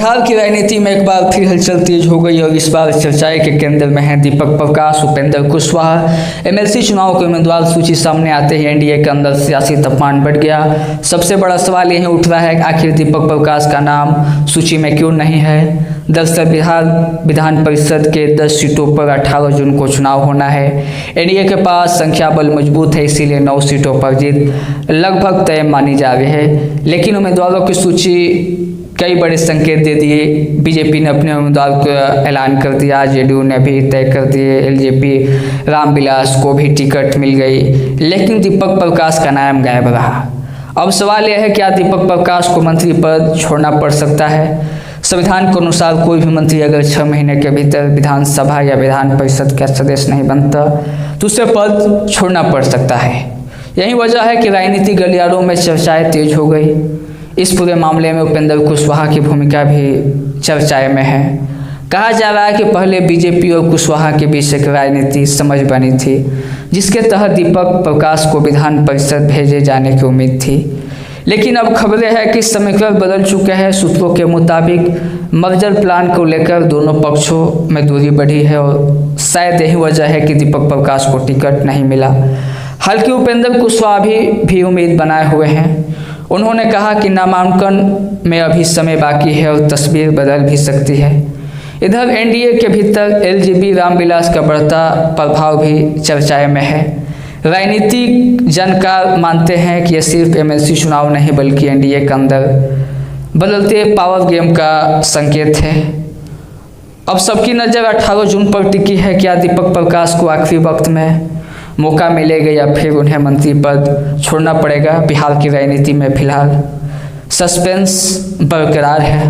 बिहार की राजनीति में एक बार फिर हलचल तेज हो गई और इस बार चर्चाएं के केंद्र में हैं दीपक प्रकाश, उपेंद्र कुशवाहा। एमएलसी चुनाव की उम्मीदवार सूची सामने आते ही एनडीए के अंदर सियासी तापमान बढ़ गया। सबसे बड़ा सवाल यही उठ रहा है कि आखिर दीपक प्रकाश का नाम सूची में क्यों नहीं है। दरअसल बिहार विधान परिषद के 10 सीटों पर 18 जून को चुनाव होना है। एनडीए के पास संख्या बल मजबूत है, इसीलिए 9 सीटों पर जीत लगभग तय मानी जा रही है। लेकिन उम्मीदवारों की सूची कई बड़े संकेत दे दिए। बीजेपी ने अपने उम्मीदवार का ऐलान कर दिया, जेडीयू ने भी तय कर दिए, एलजेपी रामविलास को भी टिकट मिल गई, लेकिन दीपक प्रकाश का नाम गायब रहा। अब सवाल यह है क्या दीपक प्रकाश को मंत्री पद छोड़ना पड़ सकता है। संविधान के अनुसार कोई भी मंत्री अगर 6 महीने के भीतर विधानसभा या विधान परिषद का सदस्य नहीं बनता तो उसे पद छोड़ना पड़ सकता है। यही वजह है कि राजनीतिक गलियारों में चर्चाएं तेज हो गई। इस पूरे मामले में उपेंद्र कुशवाहा की भूमिका भी चर्चाएं में है। कहा जा रहा है कि पहले बीजेपी और कुशवाहा के बीच एक राजनीति समझ बनी थी, जिसके तहत दीपक प्रकाश को विधान परिषद भेजे जाने की उम्मीद थी। लेकिन अब खबरें हैं कि समीकरण बदल चुके हैं। सूत्रों के मुताबिक मर्जर प्लान को लेकर दोनों पक्षों में दूरी बढ़ी है और शायद यही वजह है कि दीपक प्रकाश को टिकट नहीं मिला। हालांकि उपेंद्र कुशवाहा भी उम्मीद बनाए हुए हैं। उन्होंने कहा कि नामांकन में अभी समय बाकी है और तस्वीर बदल भी सकती है। इधर एनडीए के भीतर एलजेपी रामविलास का बढ़ता प्रभाव भी चर्चाएं में है। राजनीतिक जानकार मानते हैं कि यह सिर्फ एमएलसी चुनाव नहीं बल्कि एनडीए के अंदर बदलते पावर गेम का संकेत है। अब सबकी नज़र 18 जून पर टिकी है। क्या दीपक प्रकाश को आखिरी वक्त में मौका मिलेगा या फिर उन्हें मंत्री पद छोड़ना पड़ेगा। बिहार की राजनीति में फिलहाल सस्पेंस बरकरार है।